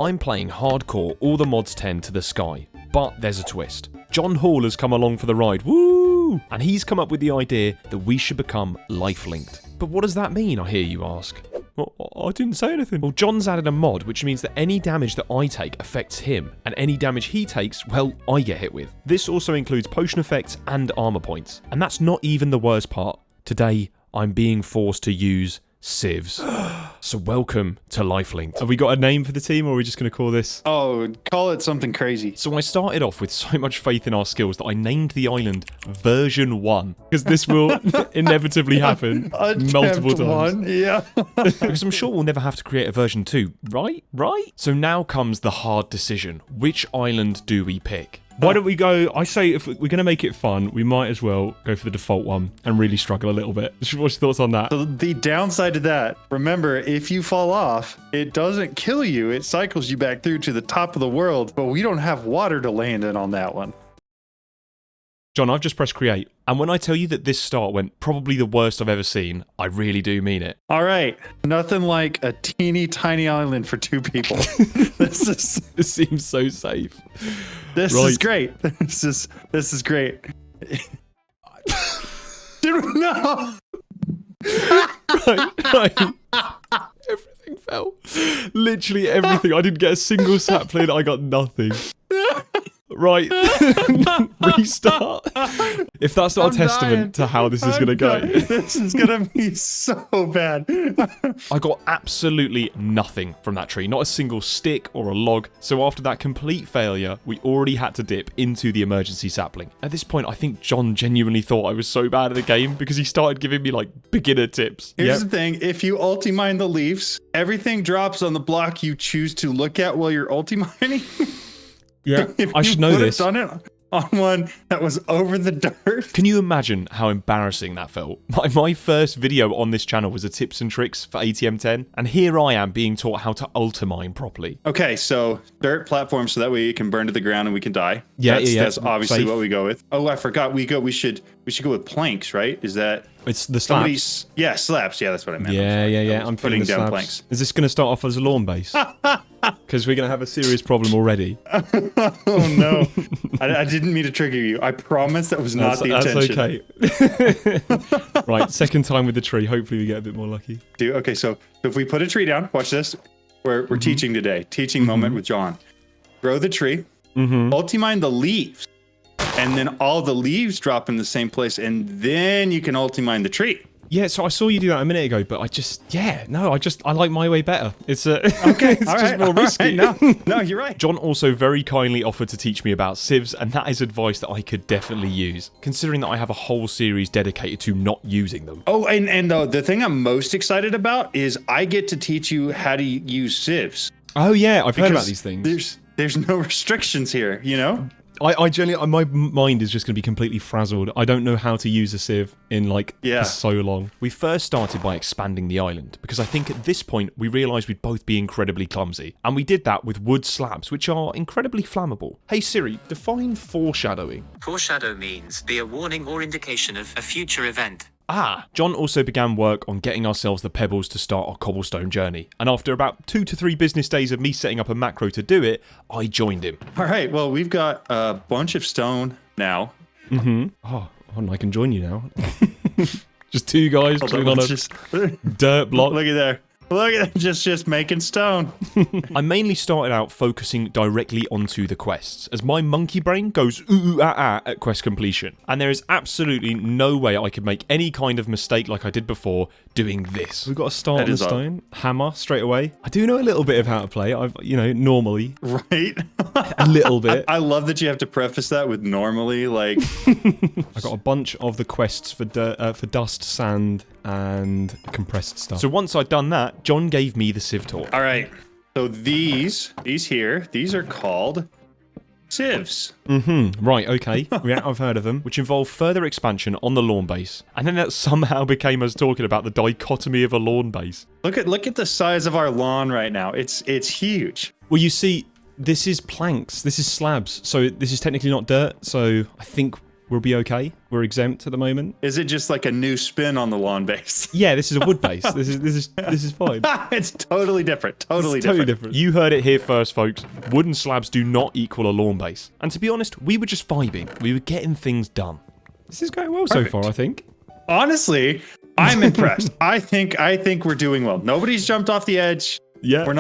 I'm playing hardcore, all the mods 10 to the sky, but there's a twist. John Hall has come along for the ride, woo! And he's come up with the idea that we should become life-linked. But what does that mean, I hear you ask? Well, I didn't say anything. Well, John's added a mod, which means that any damage that I take affects him, and any damage he takes, well, I get hit with. This also includes potion effects and armor points. And that's not even the worst part. Today, I'm being forced to use Sieves. So welcome to Lifelink. Have we got a name for the team, or are we just going to call this? Oh, call it something crazy. So I started off with so much faith in our skills that I named the island version 1, because this will inevitably happen multiple times. One, yeah. Because I'm sure we'll never have to create a version 2, right? So now comes the hard decision. Which island do we pick? Why don't we go, I say if we're going to make it fun, we might as well go for the default one and really struggle a little bit. What's your thoughts on that? So the downside to that, remember, if you fall off, it doesn't kill you. It cycles you back through to the top of the world, but we don't have water to land in on that one. John, I've just pressed create, and when I tell you that this start went probably the worst I've ever seen, I really do mean it. All right, nothing like a teeny tiny island for 2 people. This seems so safe. This is great. This is great. Dude, no. Right. Everything fell. Literally everything. I didn't get a single sapling. I got nothing. Right. Restart. If that's not a testament to how this is going to go. This is going to be so bad. I got absolutely nothing from that tree. Not a single stick or a log. So after that complete failure, we already had to dip into the emergency sapling. At this point, I think John genuinely thought I was so bad at the game because he started giving me like beginner tips. Here's the thing. If you ulti-mine the leaves, everything drops on the block you choose to look at while you're ulti-mining. Yeah, I should know this. Done it on one that was over the dirt. Can you imagine how embarrassing that felt? My first video on this channel was a tips and tricks for ATM 10, and here I am being taught how to ultimine properly. Okay, so dirt platform, so that way it can burn to the ground and we can die. Yeah, that's obviously safe. What we go with. Oh, I forgot. We should go with planks, right? Is that? It's the slabs. Yeah, slabs. Yeah, that's what I meant. Yeah. I'm putting down slabs. planks. Is this going to start off as a lawn base? Because we're going to have a serious problem already. Oh no, I didn't mean to trigger you. I promise that was not the intention. That's okay. Right, second time with the tree. Hopefully we get a bit more lucky. Okay, so if we put a tree down, watch this. We're teaching today. Teaching moment with John. Grow the tree. Ultimine the leaves. And then all the leaves drop in the same place, and then you can ultimine the tree. Yeah, so I saw you do that a minute ago, but I like my way better. It's okay, it's just more risky. Right. No, you're right. John also very kindly offered to teach me about sieves, and that is advice that I could definitely use, considering that I have a whole series dedicated to not using them. Oh, and the thing I'm most excited about is I get to teach you how to use sieves. Oh yeah, I've heard about these things. There's no restrictions here, you know? I genuinely, my mind is just going to be completely frazzled. I don't know how to use a sieve in for so long. We first started by expanding the island because I think at this point we realised we'd both be incredibly clumsy. And we did that with wood slabs, which are incredibly flammable. Hey Siri, define foreshadowing. Foreshadow means be a warning or indication of a future event. John also began work on getting ourselves the pebbles to start our cobblestone journey. And after about 2 to 3 business days of me setting up a macro to do it, I joined him. All right, well, we've got a bunch of stone now. Oh, I can join you now. Just 2 guys on a dirt block. Look at there. Look at that, just making stone. I mainly started out focusing directly onto the quests, as my monkey brain goes ooh-ah-ah at quest completion. And there is absolutely no way I could make any kind of mistake like I did before doing this. We've got to start on the stone, hammer straight away. I do know a little bit of how to play, normally. Right? A little bit. I love that you have to preface that with normally, like... I got a bunch of the quests for dust, sand, and compressed stuff. So once I'd done that, John gave me the sieve tour. All right. So these are called sieves. Right, okay. Yeah, I've heard of them, which involve further expansion on the lawn base. And then that somehow became us talking about the dichotomy of a lawn base. Look at the size of our lawn right now. It's huge. Well, you see, this is planks. This is slabs. So this is technically not dirt. So I think we'll be okay. We're exempt at the moment. Is it just like a new spin on the lawn base? Yeah, this is a wood base. This is fine. It's totally different. Totally different. You heard it here first, folks. Wooden slabs do not equal a lawn base. And to be honest, we were just vibing. We were getting things done. This is going well so far, I think. Honestly, I'm impressed. I think we're doing well. Nobody's jumped off the edge. Yeah. We're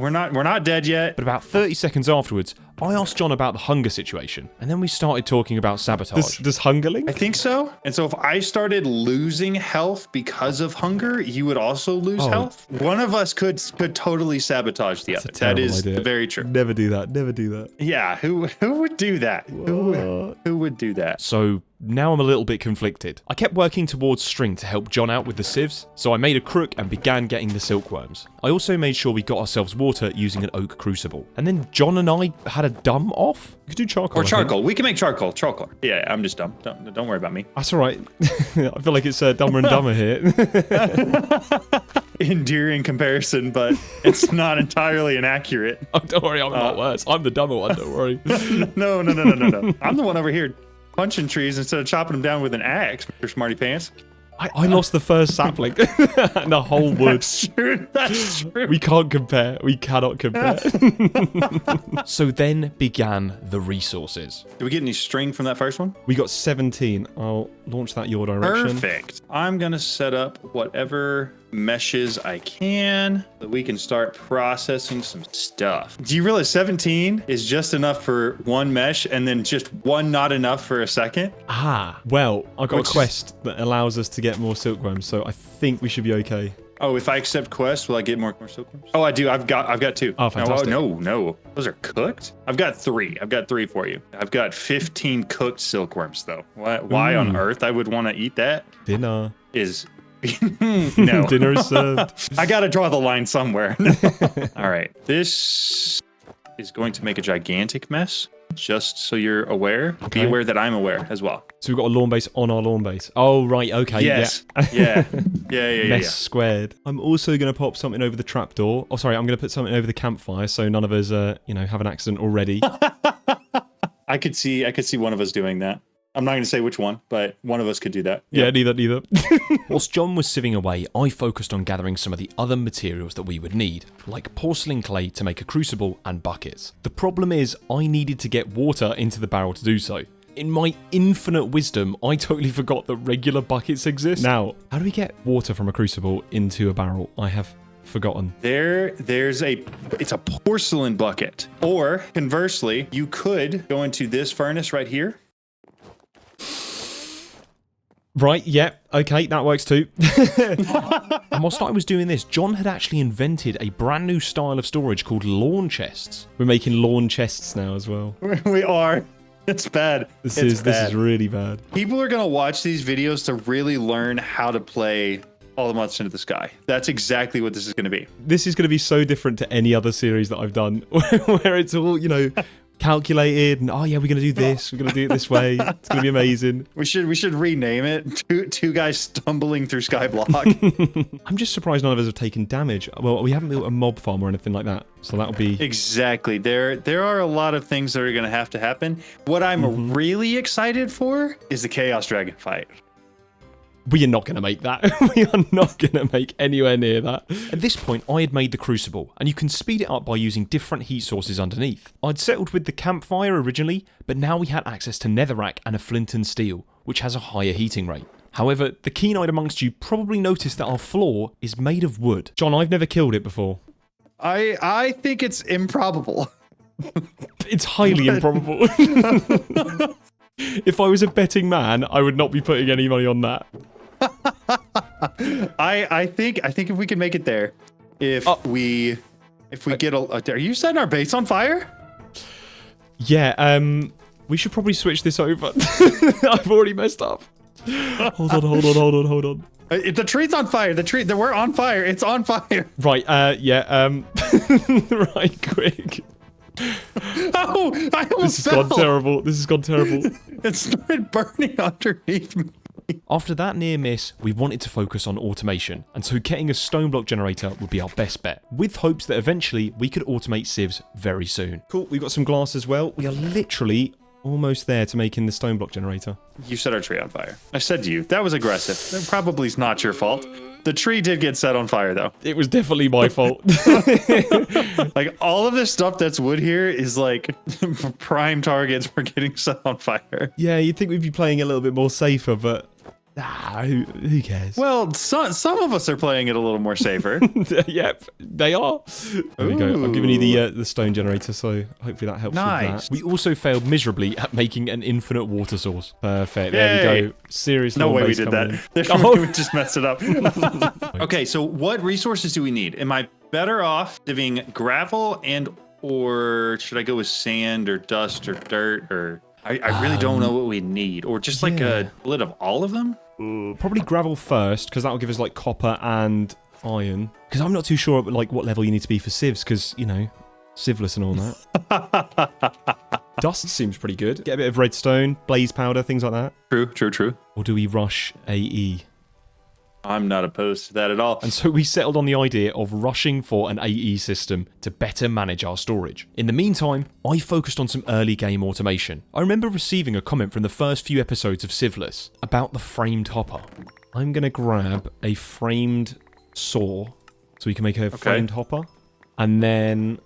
not dead yet. But about 30 seconds afterwards, I asked John about the hunger situation, and then we started talking about sabotage. Does hunger link? I think so. And so if I started losing health because of hunger, you would also lose health. One of us could totally sabotage the other. That is very true. Never do that. Never do that. Yeah, who would do that? Who would do that? So now I'm a little bit conflicted. I kept working towards string to help John out with the sieves, so I made a crook and began getting the silkworms. I also made sure we got ourselves water using an oak crucible. And then John and I had a dumb off. You could do charcoal. Or charcoal. We can make charcoal. Charcoal. Yeah, I'm just dumb. Don't worry about me. That's all right. I feel like it's Dumber and Dumber here. Endearing comparison, but it's not entirely inaccurate. Oh, don't worry, I'm not worse. I'm the dumber one, don't worry. No. I'm the one over here punching trees instead of chopping them down with an axe, Mr. Smarty Pants. I lost the first sapling and the whole wood. That's true. We can't compare. We cannot compare. So then began the resources. Did we get any string from that first one? We got 17. I'll launch that your direction. Perfect. I'm going to set up whatever meshes I can so we can start processing some stuff. Do you realize 17 is just enough for one mesh and then just one not enough for a second? Ah, well, I've got a quest that allows us to get more silkworms, so I think we should be okay. Oh, if I accept quests, will I get more silkworms? Oh, I do. I've got 2. Oh, fantastic. No. Those are cooked? I've got 3. I've got 3 for you. I've got 15 cooked silkworms, though. Why on earth I would want to eat that? Dinner. No. Dinner is served. I got to draw the line somewhere. All right. This is going to make a gigantic mess. Just so you're aware. Okay. Be aware that I'm aware as well. So we've got a lawn base on our lawn base. Oh, right. Okay. Yes. Yeah. Mess squared. I'm also going to pop something over the trapdoor. Oh, sorry. I'm going to put something over the campfire so none of us, have an accident already. I could see one of us doing that. I'm not going to say which one, but one of us could do that. Yeah, neither. Whilst John was sieving away, I focused on gathering some of the other materials that we would need, like porcelain clay to make a crucible and buckets. The problem is, I needed to get water into the barrel to do so. In my infinite wisdom, I totally forgot that regular buckets exist. Now, how do we get water from a crucible into a barrel? I have forgotten. It's a porcelain bucket. Or, conversely, you could go into this furnace right here. Right, yeah, okay, that works too. And whilst I was doing this, John had actually invented a brand new style of storage called lawn chests. We're making lawn chests now as well. We are. It's bad. This is really bad. People are going to watch these videos to really learn how to play All the Months Into the Sky. That's exactly what this is going to be. This is going to be so different to any other series that I've done, where it's all, calculated and we're gonna do this, we're gonna do it this way, it's gonna be amazing. We should rename it two guys stumbling through skyblock. I'm just surprised none of us have taken damage. Well, we haven't built a mob farm or anything like that, so that'll be exactly. There are a lot of things that are gonna have to happen. What I'm really excited for is the Chaos Dragon fight. We are not going to make that. We are not going to make anywhere near that. At this point, I had made the crucible, and you can speed it up by using different heat sources underneath. I'd settled with the campfire originally, but now we had access to netherrack and a flint and steel, which has a higher heating rate. However, the keen-eyed amongst you probably noticed that our floor is made of wood. John, I've never killed it before. I think it's improbable. It's highly improbable. If I was a betting man, I would not be putting any money on that. I think if we can make it there, if we get are you setting our base on fire? Yeah, we should probably switch this over. I've already messed up. Hold on. The tree's on fire. We're on fire. It's on fire. Right, right, quick. Oh, I almost This has gone terrible. It started burning underneath me. After that near miss, we wanted to focus on automation, and so getting a stone block generator would be our best bet, with hopes that eventually we could automate sieves very soon. Cool, we've got some glass as well. We are literally almost there to making the stone block generator. You set our tree on fire. I said to you, that was aggressive. That probably is not your fault. The tree did get set on fire, though. It was definitely my fault. Like, all of this stuff that's wood here is, like, prime targets for getting set on fire. Yeah, you'd think we'd be playing a little bit more safer, but who cares? Well, some of us are playing it a little more safer. Yep, they are. There we go. I'm giving you the stone generator, so hopefully that helps with that. We also failed miserably at making an infinite water source. Perfect. There we go. Seriously. No way we did that. We just messed it up. Okay, so what resources do we need? Am I better off giving gravel or should I go with sand or dust or dirt or... I really don't know what we need. Or just like a split of all of them? Probably gravel first, because that'll give us like copper and iron. Because I'm not too sure like what level you need to be for sieves, because, you know, sievless and all that. Dust seems pretty good. Get a bit of redstone, blaze powder, things like that. True. Or do we rush AE? I'm not opposed to that at all. And so we settled on the idea of rushing for an AE system to better manage our storage. In the meantime, I focused on some early game automation. I remember receiving a comment from the first few episodes of Sievless about the framed hopper. I'm going to grab a framed saw so we can make a framed hopper. And then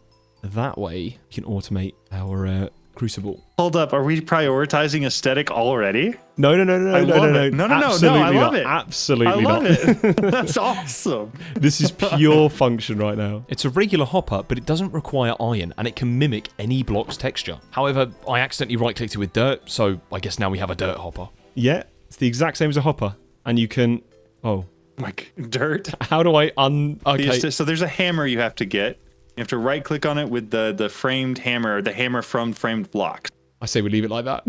that way we can automate our crucible. Hold up, are we prioritizing aesthetic already? No. No, I love it. Absolutely I love not. it. That's awesome. This is pure function right now. It's a regular hopper, but it doesn't require iron, and it can mimic any block's texture. However, I accidentally right-clicked it with dirt, so I guess now we have a dirt hopper. Yeah, it's the exact same as a hopper, and you can... Oh. Like, dirt? How do I Okay. So there's a hammer you have to get. You have to right-click on it with the framed hammer, the hammer from framed blocks. I say we leave it like that.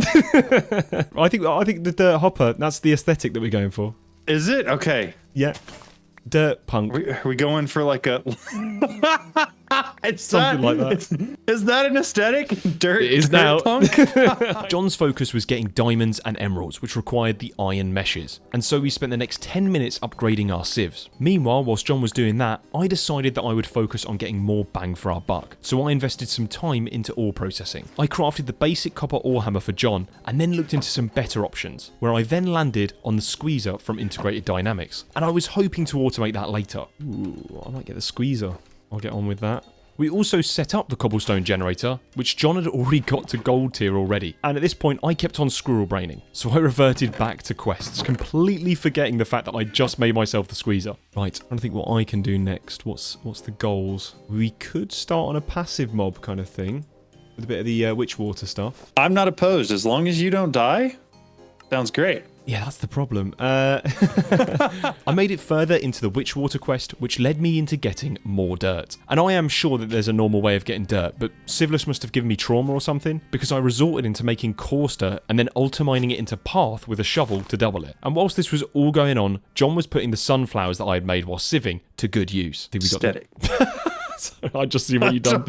I think the dirt hopper, that's the aesthetic that we're going for. Is it? Okay. Yeah. Dirt punk. Are we going for like a... Something like that. Is that an aesthetic? Dirt, it is dirt now. punk? John's focus was getting diamonds and emeralds, which required the iron meshes. And so we spent the next 10 minutes upgrading our sieves. Meanwhile, whilst John was doing that, I decided that I would focus on getting more bang for our buck. So I invested some time into ore processing. I crafted the basic copper ore hammer for John, and then looked into some better options, where I then landed on the squeezer from Integrated Dynamics. And I was hoping to automate that later. Ooh, I might get the squeezer. I'll get on with that. We also set up the cobblestone generator, which John had already got to gold tier already. And at this point, I kept on squirrel braining. So I reverted back to quests, completely forgetting the fact that I just made myself the squeezer. Right, I'm trying to think what I can do next. What's the goals? We could start on a passive mob kind of thing, with a bit of the Witchwater stuff. I'm not opposed. As long as you don't die, sounds great. Yeah, that's the problem. I made it further into the Witchwater quest, which led me into getting more dirt. And I am sure that there's a normal way of getting dirt, but Sievless must have given me trauma or something, because I resorted into making coarse dirt and then ultramining it into path with a shovel to double it. And whilst this was all going on, John was putting the sunflowers that I had made while sieving to good use. I think we got Aesthetic. I just see what you've done.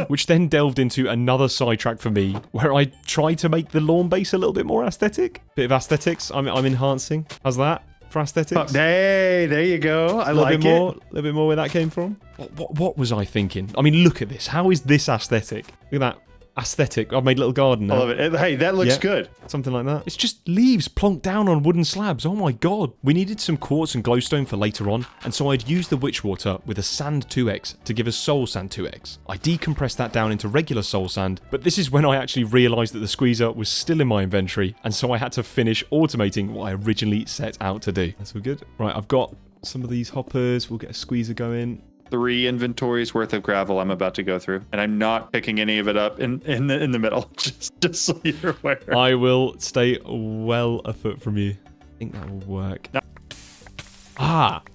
Which then delved into another sidetrack for me, where I tried to make the lawn base a little bit more aesthetic. Bit of aesthetics. I'm enhancing. How's that for aesthetics? Hey, there you go. I like it. A little bit more where that came from. What was I thinking? I mean, look at this. How is this aesthetic? Look at that. Aesthetic. I've made a little garden now. I love it. Hey, that looks good. Something like that. It's just leaves plonked down on wooden slabs. Oh my god. We needed some quartz and glowstone for later on, and so I'd used the Witchwater with a sand 2x to give us soul sand 2x. I decompressed that down into regular soul sand, but this is when I actually realised that the squeezer was still in my inventory, and so I had to finish automating what I originally set out to do. That's all good. Right, I've got some of these hoppers. We'll get a squeezer going. 3 inventories worth of gravel I'm about to go through, and I'm not picking any of it up in the middle. Just so you're aware. I will stay well afoot from you. I think that will work. No.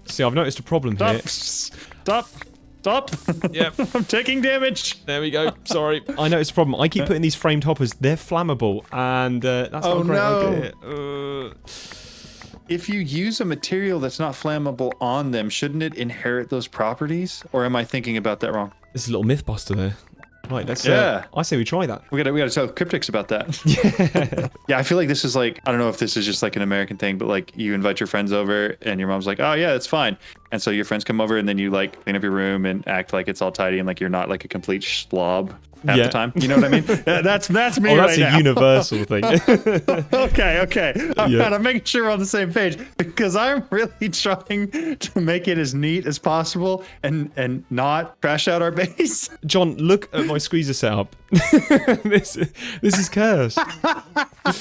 See, I've noticed a problem here. Stop. Yep. I'm taking damage. There we go. Sorry. I noticed a problem. I keep putting these framed hoppers. They're flammable, and that's not a great idea. If you use a material that's not flammable on them, shouldn't it inherit those properties? Or am I thinking about that wrong? This is a little myth buster there. Right, let's. Yeah. I say we try that. We gotta tell cryptics about that. Yeah, I feel like this is like, I don't know if this is just like an American thing, but like you invite your friends over and your mom's like, oh yeah, that's fine. And so your friends come over and then you like clean up your room and act like it's all tidy and like you're not like a complete slob half the time. You know what I mean? That's me That's right now. a universal thing. Okay. I'm making sure we're on the same page because I'm really trying to make it as neat as possible and not crash out our base. John, look at my squeezer setup. this is cursed.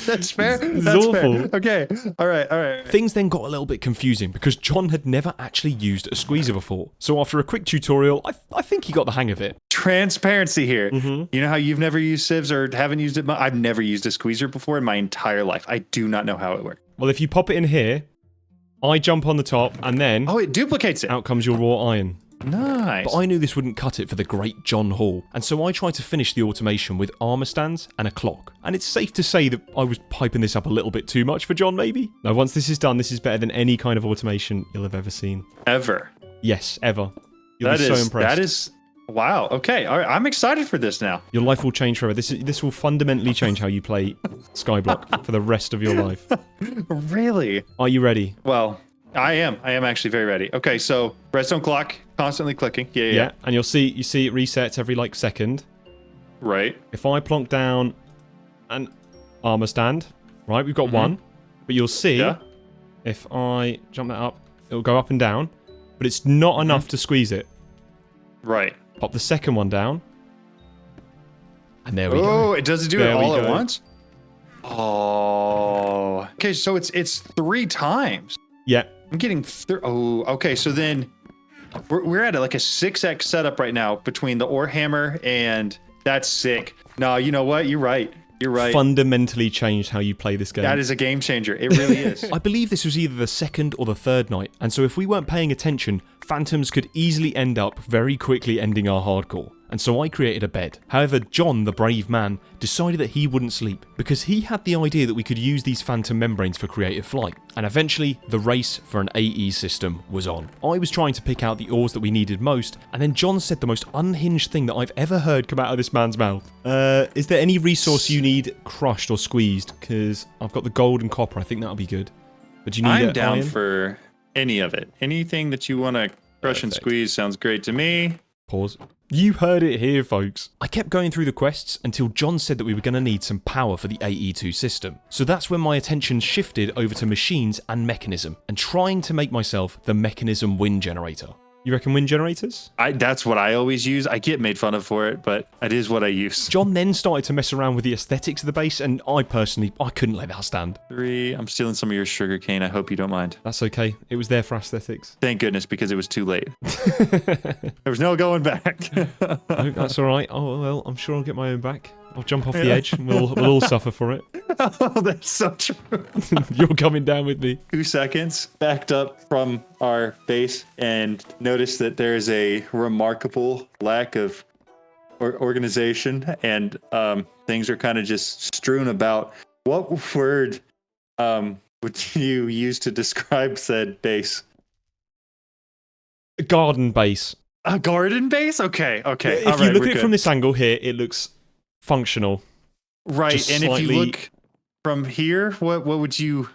That's fair. This is That's awful. fair. Okay. All right. Things then got a little bit confusing because John had never actually used a squeezer before. So after a quick tutorial, I think he got the hang of it. Transparency here. You know how you've never used sieves or haven't used it? I've never used a squeezer before in my entire life. I do not know how it works. Well, if you pop it in here, I jump on the top and then Oh, it duplicates it. out comes your raw iron. Nice. But I knew this wouldn't cut it for the great John Hall, and so I tried to finish the automation with armour stands and a clock. And it's safe to say that I was piping this up a little bit too much for John, maybe? Now, once this is done, this is better than any kind of automation you'll have ever seen. Ever. Yes, ever. You'll be so impressed. That is... Wow. Okay. All right. I'm excited for this now. Your life will change forever. This will fundamentally change how you play Skyblock for the rest of your life. Really? Are you ready? Well, I am actually very ready. Okay, so redstone clock constantly clicking. Yeah. And you see it resets every like second. Right. If I plonk down an armor stand, right, we've got one, but you'll see if I jump that up, it'll go up and down, but it's not enough to squeeze it. Right. Pop the second one down, and there we go. Oh, it doesn't do There it we all at go. once? Oh. Okay, so it's 3 times. Yeah. I'm getting okay, so then we're at like a 6x setup right now between the ore hammer and that's sick. No, you know what? You're right. Fundamentally changed how you play this game. That is a game changer. It really is. I believe this was either the second or the third night, and so if we weren't paying attention, phantoms could easily end up very quickly ending our hardcore. And so I created a bed. However, John, the brave man, decided that he wouldn't sleep because he had the idea that we could use these phantom membranes for creative flight. And eventually, the race for an AE system was on. I was trying to pick out the ores that we needed most, and then John said the most unhinged thing that I've ever heard come out of this man's mouth. Is there any resource you need crushed or squeezed? Because I've got the gold and copper. I think that'll be good. But do you need I'm down iron? for any of it. Anything that you want to crush and squeeze sounds great to me. Pause. You heard it here, folks. I kept going through the quests until John said that we were going to need some power for the AE2 system. So that's when my attention shifted over to machines and mechanism, and trying to make myself the mechanism wind generator. You reckon wind generators? That's what I always use. I get made fun of for it, but it is what I use. John then started to mess around with the aesthetics of the base, and I couldn't let that stand. 3. I'm stealing some of your sugar cane. I hope you don't mind. That's okay. It was there for aesthetics. Thank goodness, because it was too late. There was no going back. No, that's all right. Oh, well, I'm sure I'll get my own back. I'll jump off the edge and we'll all suffer for it. Oh, that's so true. You're coming down with me. 2 seconds backed up from our base and noticed that there's a remarkable lack of organization and things are kind of just strewn about. What word would you use to describe said base? A garden base. A garden base? Okay. If you look at it from this angle here, it looks functional. Right, Just and slightly... if you look from here, what would you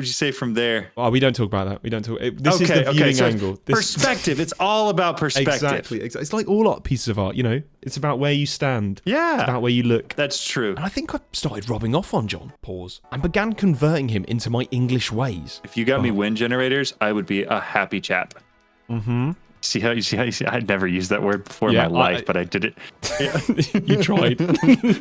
say from there? Oh, we don't talk about that. We don't talk. This is the viewing so angle. Perspective. It's all about perspective. Exactly. It's like all art pieces of art. You know, it's about where you stand. Yeah, it's about where you look. That's true. And I think I started rubbing off on John. Pause. And began converting him into my English ways. If you got me wind generators, I would be a happy chap. Mm-hmm. See how I'd never used that word before in my life, but I did it. You tried.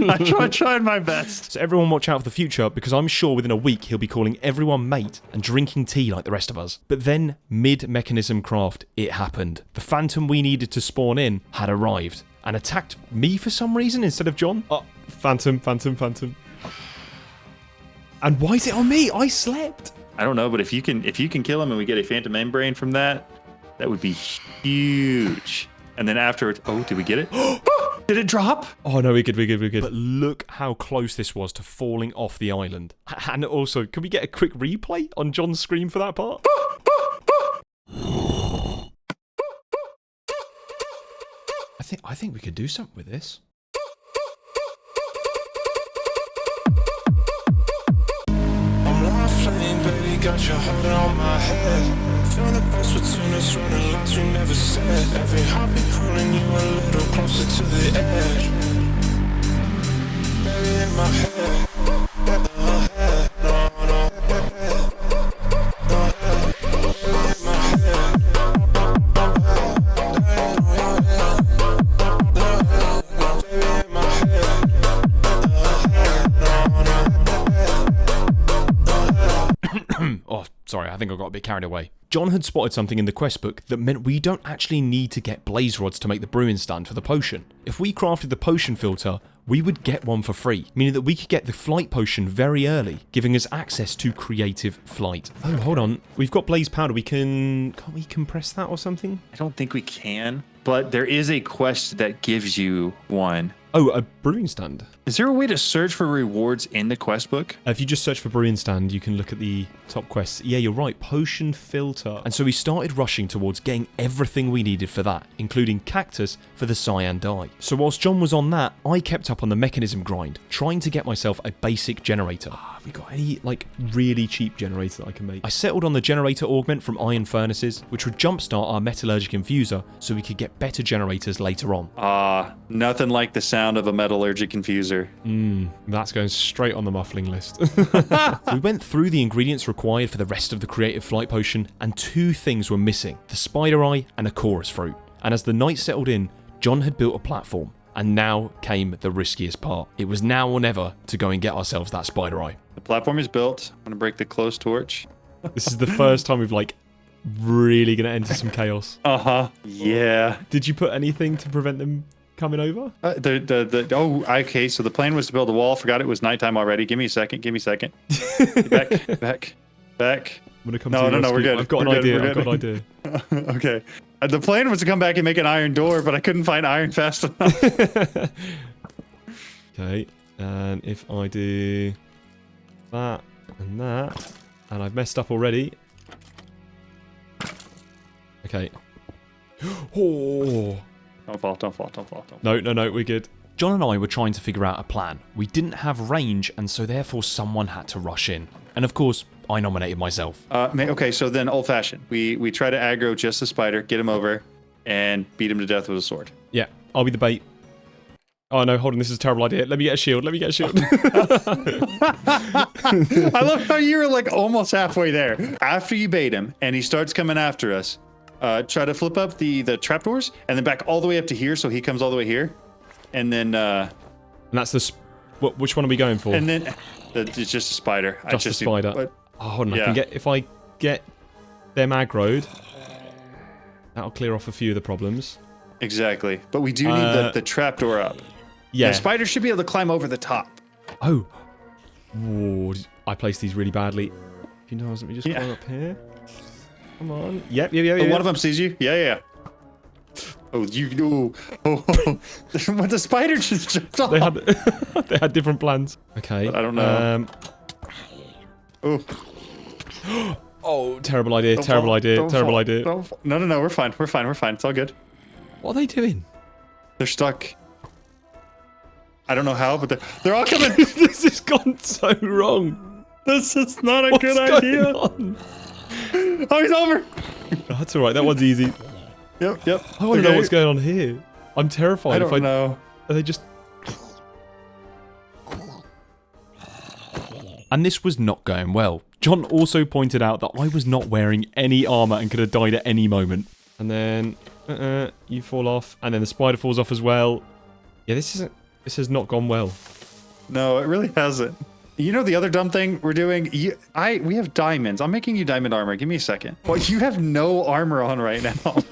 I tried my best. So everyone watch out for the future, because I'm sure within a week he'll be calling everyone mate and drinking tea like the rest of us. But then, mid-mechanism craft, it happened. The phantom we needed to spawn in had arrived and attacked me for some reason instead of John. Oh, phantom. And why is it on me? I slept. I don't know, but if you can kill him and we get a phantom membrane from that, that would be huge. And then afterwards, oh, did we get it? Did it drop? Oh no, we're good. But look how close this was to falling off the island. And also, can we get a quick replay on John's screen for that part? I think we could do something with this. got you holding on my head. Feel the best between us, running lines we never said. Every heartbeat pulling you a little closer to the edge. Baby, in my head. Sorry, I think I got a bit carried away. John had spotted something in the quest book that meant we don't actually need to get blaze rods to make the brewing stand for the potion. If we crafted the potion filter, we would get one for free, meaning that we could get the flight potion very early, giving us access to creative flight. Oh, hold on. We've got blaze powder. Can't we compress that or something? I don't think we can, but there is a quest that gives you one. Oh, a brewing stand. Is there a way to search for rewards in the quest book? If you just search for brewing stand, you can look at the top quests. Yeah, you're right. Potion filter. And so we started rushing towards getting everything we needed for that, including cactus for the cyan dye. So whilst John was on that, I kept up on the mechanism grind, trying to get myself a basic generator. Have we got any, like, really cheap generator that I can make? I settled on the generator augment from iron furnaces, which would jumpstart our metallurgic infuser so we could get better generators later on. Nothing like the sound of a metallurgic infuser. That's going straight on the muffling list. We went through the ingredients required for the rest of the creative flight potion, and two things were missing: the spider eye and a chorus fruit. And as the night settled in, John had built a platform, and now came the riskiest part. It was now or never to go and get ourselves that spider eye. The platform is built. I'm gonna break the close torch. This is the first time we've, like, really gonna enter some chaos. Yeah. Did you put anything to prevent them coming over? Okay, so the plan was to build a wall. Forgot it was nighttime already. Give me a second. Back. I'm gonna come No, we're good. I've got an idea. Okay. The plan was to come back and make an iron door, but I couldn't find iron fast enough. Okay, and if I do that and that, and I've messed up already. Okay. Oh. Don't fall. No, we're good. John and I were trying to figure out a plan. We didn't have range, and so therefore someone had to rush in. And of course, I nominated myself. Okay, so then old-fashioned. We try to aggro just the spider, get him over, and beat him to death with a sword. Yeah, I'll be the bait. Oh no, hold on, this is a terrible idea. Let me get a shield. I love how you were like almost halfway there. After you bait him, and he starts coming after us, try to flip up the trapdoors, and then back all the way up to here, so he comes all the way here. And then... and that's the... which one are we going for? And then... it's just a spider. Just a spider. Hold on, yeah. If I get them aggroed, that'll clear off a few of the problems. Exactly. But we do need the trapdoor up. Yeah. The spider should be able to climb over the top. Oh. Whoa, I placed these really badly. If you know, let me just climb up here. Come on. Yep. One of them sees you? Yeah. Oh, what the spider just jumped off. They had different plans. Okay. But I don't know. Oh, terrible idea. Terrible idea. No. We're fine. It's all good. What are they doing? They're stuck. I don't know how, but they're all coming. This has gone so wrong. This is not a good idea. On? Oh, he's over. That's all right. That one's easy. Yep. I want to know what's going on here. I'm terrified. I don't know. Are they just... And this was not going well. John also pointed out that I was not wearing any armor and could have died at any moment. And then... you fall off. And then the spider falls off as well. Yeah, this has not gone well. No, it really hasn't. You know the other dumb thing we're doing? We have diamonds. I'm making you diamond armor. Give me a second. Well, you have no armor on right now.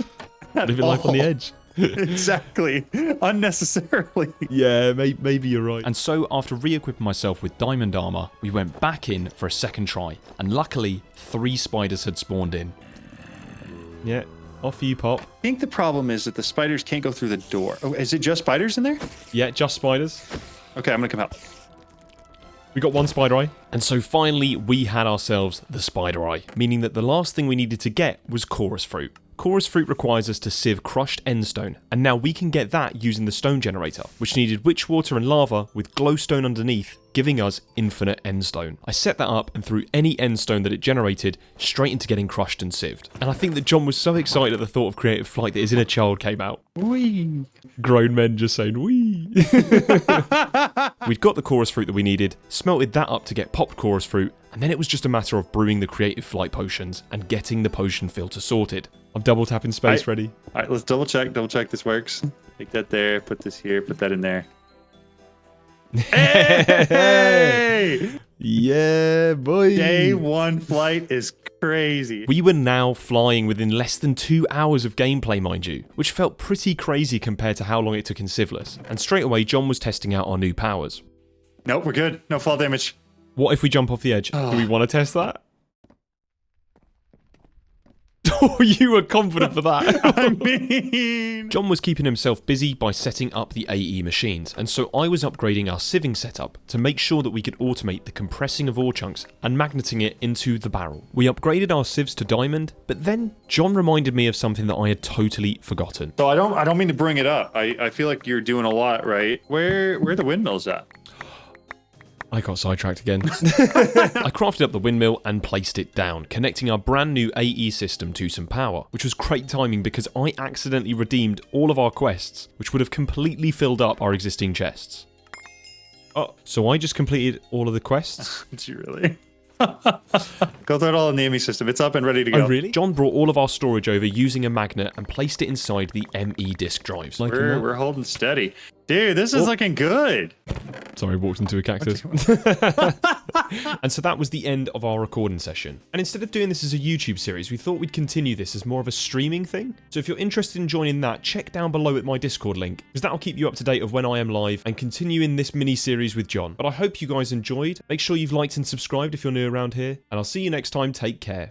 Living life on the edge. Exactly. Unnecessarily. Yeah, maybe you're right. And so, after re-equipping myself with diamond armor, we went back in for a second try. And luckily, 3 spiders had spawned in. Yeah, off you pop. I think the problem is that the spiders can't go through the door. Oh, is it just spiders in there? Yeah, just spiders. Okay, I'm gonna come help. We got 1 spider eye. And so finally, we had ourselves the spider eye, meaning that the last thing we needed to get was chorus fruit. Chorus fruit requires us to sieve crushed endstone, and now we can get that using the stone generator, which needed witch water and lava with glowstone underneath, giving us infinite endstone. I set that up and threw any endstone that it generated straight into getting crushed and sieved. And I think that John was so excited at the thought of creative flight that his inner child came out. Whee! Grown men just saying, wee. We'd got the chorus fruit that we needed, smelted that up to get popped chorus fruit, and then it was just a matter of brewing the creative flight potions and getting the potion filter sorted. I'm double tapping space ready. All right, let's double check this works. Take that there, put this here, put that in there. Hey! Yeah, boy. Day 1 flight is crazy. We were now flying within less than 2 hours of gameplay, mind you, which felt pretty crazy compared to how long it took in Civless. And straight away, John was testing out our new powers. Nope, we're good. No fall damage. What if we jump off the edge? Do we want to test that? Oh, you were confident for that. I mean... John was keeping himself busy by setting up the AE machines, and so I was upgrading our sieving setup to make sure that we could automate the compressing of ore chunks and magneting it into the barrel. We upgraded our sieves to diamond, but then John reminded me of something that I had totally forgotten. So I don't mean to bring it up. I feel like you're doing a lot, right? Where are the windmills at? I got sidetracked again. I crafted up the windmill and placed it down, connecting our brand new AE system to some power, which was great timing because I accidentally redeemed all of our quests, which would have completely filled up our existing chests. Oh, so I just completed all of the quests? Did you really? Go through it all in the ME system. It's up and ready to go. Oh, really? John brought all of our storage over using a magnet and placed it inside the ME disk drives. We're holding steady. Dude, this is looking good. Sorry, I walked into a cactus. And so that was the end of our recording session. And instead of doing this as a YouTube series, we thought we'd continue this as more of a streaming thing. So if you're interested in joining that, check down below at my Discord link, because that'll keep you up to date of when I am live and continue in this mini-series with John. But I hope you guys enjoyed. Make sure you've liked and subscribed if you're new around here, and I'll see you next time. Take care.